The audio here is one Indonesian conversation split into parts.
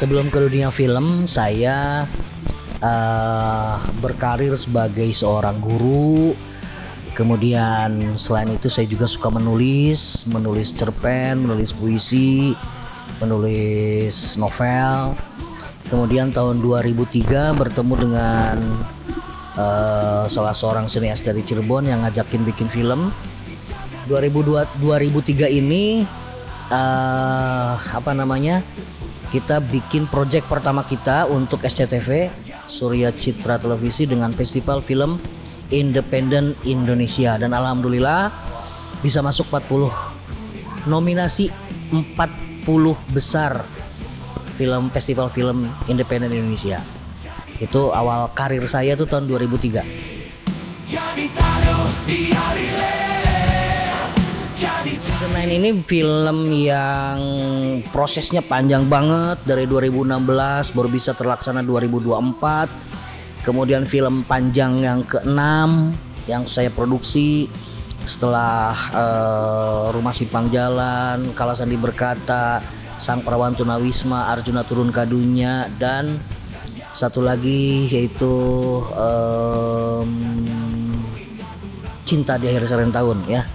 Sebelum ke dunia film, saya berkarir sebagai seorang guru. Kemudian selain itu saya juga suka menulis cerpen, menulis puisi, menulis novel. Kemudian tahun 2003 bertemu dengan salah seorang sinias dari Cirebon yang ngajakin bikin film. 2003 ini kita bikin project pertama kita untuk SCTV, Surya Citra Televisi, dengan Festival Film Independen Indonesia, dan alhamdulillah bisa masuk 40 nominasi 40 besar film Festival Film Independen Indonesia. Itu awal karir saya tuh tahun 2003. Season 9 ini film yang prosesnya panjang banget, dari 2016 baru bisa terlaksana 2024. Kemudian film panjang yang ke-6 yang saya produksi setelah Rumah Simpang Jalan, Kala Sandi Berkata, Sang Perawan Tunawisma, Arjuna Turun Kadunya, dan satu lagi yaitu Cinta di Akhir Serentahun ya.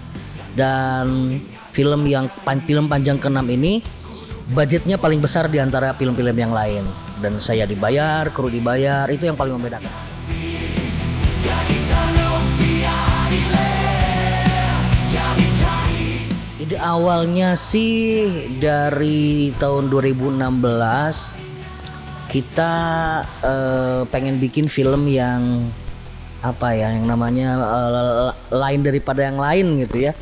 Dan film panjang ke-6 ini budgetnya paling besar di antara film-film yang lain, dan saya dibayar, kru dibayar, itu yang paling membedakan. Ide awalnya sih dari tahun 2016 kita pengen bikin film yang yang namanya lain daripada yang lain gitu ya,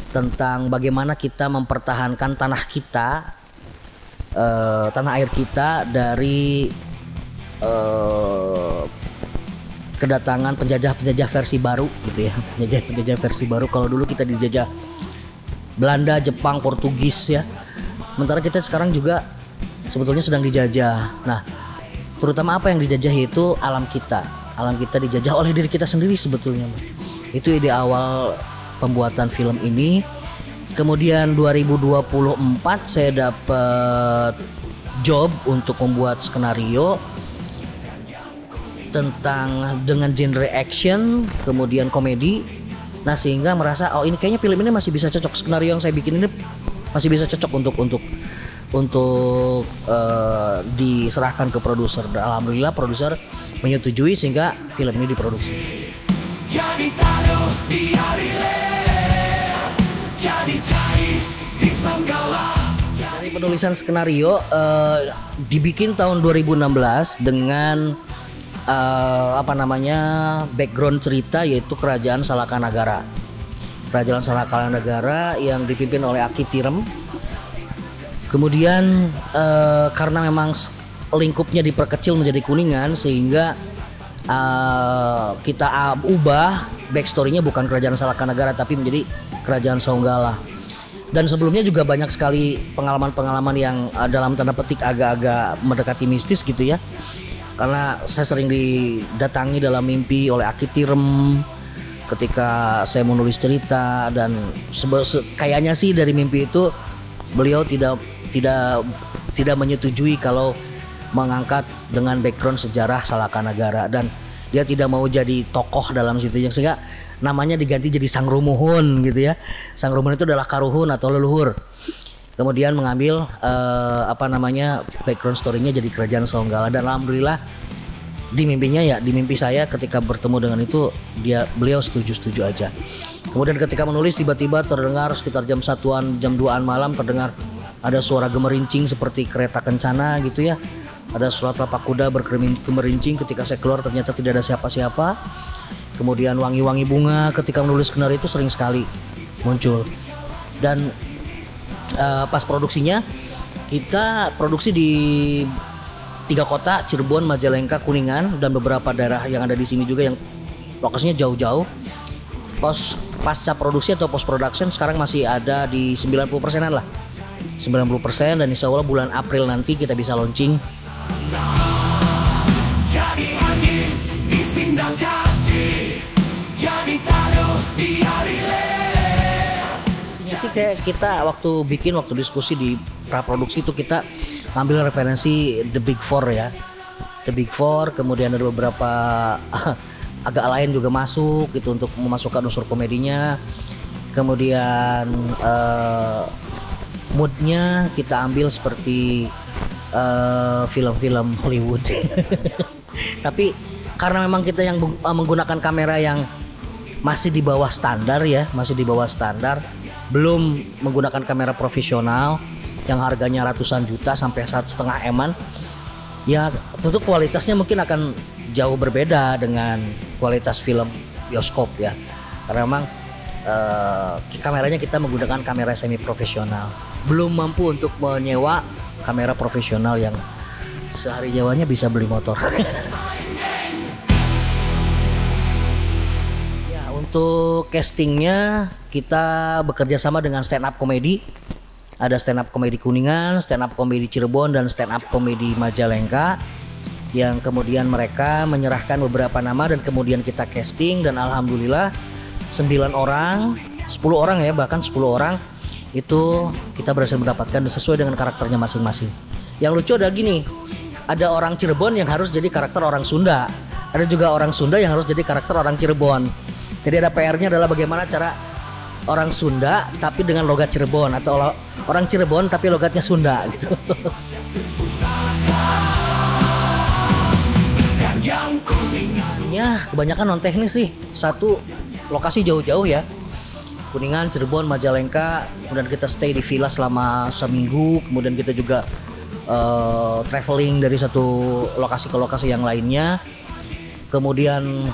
tentang bagaimana kita mempertahankan tanah kita, tanah air kita dari kedatangan penjajah versi baru gitu ya, penjajah versi baru. Kalau dulu kita dijajah Belanda, Jepang, Portugis ya, sementara kita sekarang juga sebetulnya sedang dijajah. Nah, terutama apa yang dijajah itu alam kita dijajah oleh diri kita sendiri sebetulnya. Itu ide awal pembuatan film ini. Kemudian 2024 saya dapat job untuk membuat skenario dengan genre action, kemudian komedi. Nah, sehingga merasa ini kayaknya film ini masih bisa cocok, skenario yang saya bikin ini masih bisa cocok untuk diserahkan ke produser. Dan alhamdulillah produser menyetujui sehingga film ini diproduksi. Dari penulisan skenario dibikin tahun 2016 dengan background cerita yaitu Kerajaan Salakanagara. Kerajaan Salakanagara yang dipimpin oleh Aki Tirem. Kemudian karena memang lingkupnya diperkecil menjadi Kuningan, sehingga kita ubah backstory-nya, bukan Kerajaan Salakanagara tapi menjadi Kerajaan Songgala. Dan sebelumnya juga banyak sekali pengalaman-pengalaman yang dalam tanda petik agak-agak mendekati mistis gitu ya. Karena saya sering didatangi dalam mimpi oleh Aki Tirem ketika saya menulis cerita, dan kayaknya sih dari mimpi itu beliau tidak menyetujui kalau mengangkat dengan background sejarah Salakanagara, dan dia tidak mau jadi tokoh dalam situ, sehingga namanya diganti jadi Sang Rumuhun gitu ya. Sang Rumuhun itu adalah karuhun atau leluhur. Kemudian mengambil background story-nya jadi Kerajaan Songgala, dan alhamdulillah di mimpi saya ketika bertemu dengan itu beliau setuju aja. Kemudian ketika menulis tiba-tiba terdengar sekitar jam 1-an, jam 2-an malam terdengar ada suara gemerincing seperti kereta kencana gitu ya. Ada suara tapak kuda bergemerincing. Ketika saya keluar ternyata tidak ada siapa-siapa. Kemudian wangi-wangi bunga ketika menulis skenario itu sering sekali muncul. Dan pas produksinya kita produksi di 3 kota, Cirebon, Majalengka, Kuningan, dan beberapa daerah yang ada di sini juga yang lokasinya jauh-jauh. Pasca produksi atau post production sekarang masih ada di 90%-an lah, 90%, dan insya Allah bulan April nanti kita bisa launching. Jadi angin di sindang kasih, jadi taruh di hari sih kayak kita waktu diskusi di praproduksi itu kita ngambil referensi The Big Four ya. The Big Four, kemudian ada beberapa agak lain juga masuk gitu untuk memasukkan unsur komedinya. Kemudian moodnya kita ambil seperti film-film Hollywood. Tapi karena memang kita yang menggunakan kamera yang masih di bawah standar ya, masih di bawah standar, belum menggunakan kamera profesional yang harganya ratusan juta sampai 1,5 M-an, ya tentu kualitasnya mungkin akan jauh berbeda dengan kualitas film bioskop ya, karena memang kameranya kita menggunakan kamera semi profesional, belum mampu untuk menyewa kamera profesional yang sehari jawanya bisa beli motor. Ya, untuk castingnya kita bekerja sama dengan stand up komedi. Ada stand up komedi Kuningan, stand up komedi Cirebon, dan stand up komedi Majalengka, yang kemudian mereka menyerahkan beberapa nama dan kemudian kita casting, dan alhamdulillah 9 orang, 10 orang ya, bahkan 10 orang itu kita berhasil mendapatkan sesuai dengan karakternya masing-masing. Yang lucu ada gini, ada orang Cirebon yang harus jadi karakter orang Sunda, ada juga orang Sunda yang harus jadi karakter orang Cirebon. Jadi ada PR-nya adalah bagaimana cara orang Sunda tapi dengan logat Cirebon, atau orang Cirebon tapi logatnya Sunda gitu. Ya kebanyakan non teknis sih, satu lokasi jauh-jauh ya, Kuningan, Cirebon, Majalengka, kemudian kita stay di villa selama seminggu, kemudian kita juga traveling dari satu lokasi ke lokasi yang lainnya. Kemudian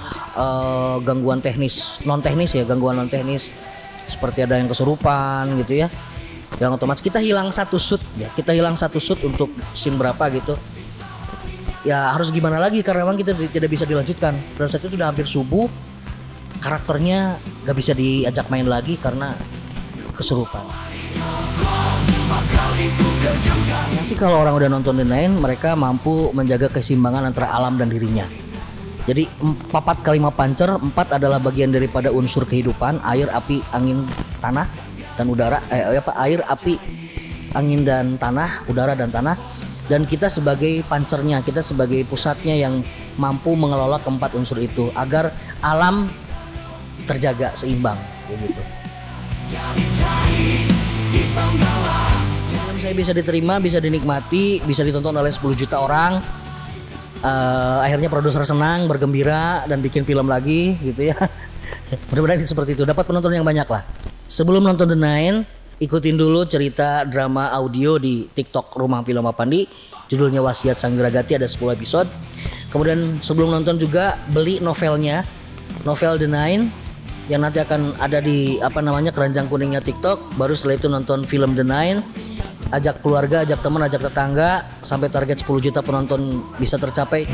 gangguan teknis, non teknis ya, gangguan non teknis seperti ada yang kesurupan gitu ya, yang otomatis kita hilang satu shoot ya, kita hilang satu shoot untuk scene berapa gitu ya, harus gimana lagi karena memang kita tidak bisa dilanjutkan, dan saat itu sudah hampir subuh, karakternya gak bisa diajak main lagi karena kesurupan. Ya sih, kalau orang udah nonton The Nine, mereka mampu menjaga keseimbangan antara alam dan dirinya. Jadi 4 kali 5 pancer, 4 adalah bagian daripada unsur kehidupan, air, api, angin, tanah, dan udara. Air, api, angin dan tanah, udara dan tanah. Dan kita sebagai pancernya, kita sebagai pusatnya yang mampu mengelola keempat unsur itu agar alam terjaga seimbang, gitu. Film saya bisa diterima, bisa dinikmati, bisa ditonton oleh 10 juta orang. Akhirnya produser senang, bergembira, dan bikin film lagi gitu ya. Mudah-mudahan seperti itu, dapat penonton yang banyak lah. Sebelum nonton The Nine, ikutin dulu cerita drama audio di TikTok Rumah Film Apandi, judulnya Wasiat Sang Wiragati, ada 10 episode. Kemudian sebelum nonton juga beli novelnya, novel The Nine, yang nanti akan ada di keranjang kuningnya TikTok. Baru setelah itu nonton film The Nine, ajak keluarga, ajak teman, ajak tetangga, sampai target 10 juta penonton bisa tercapai.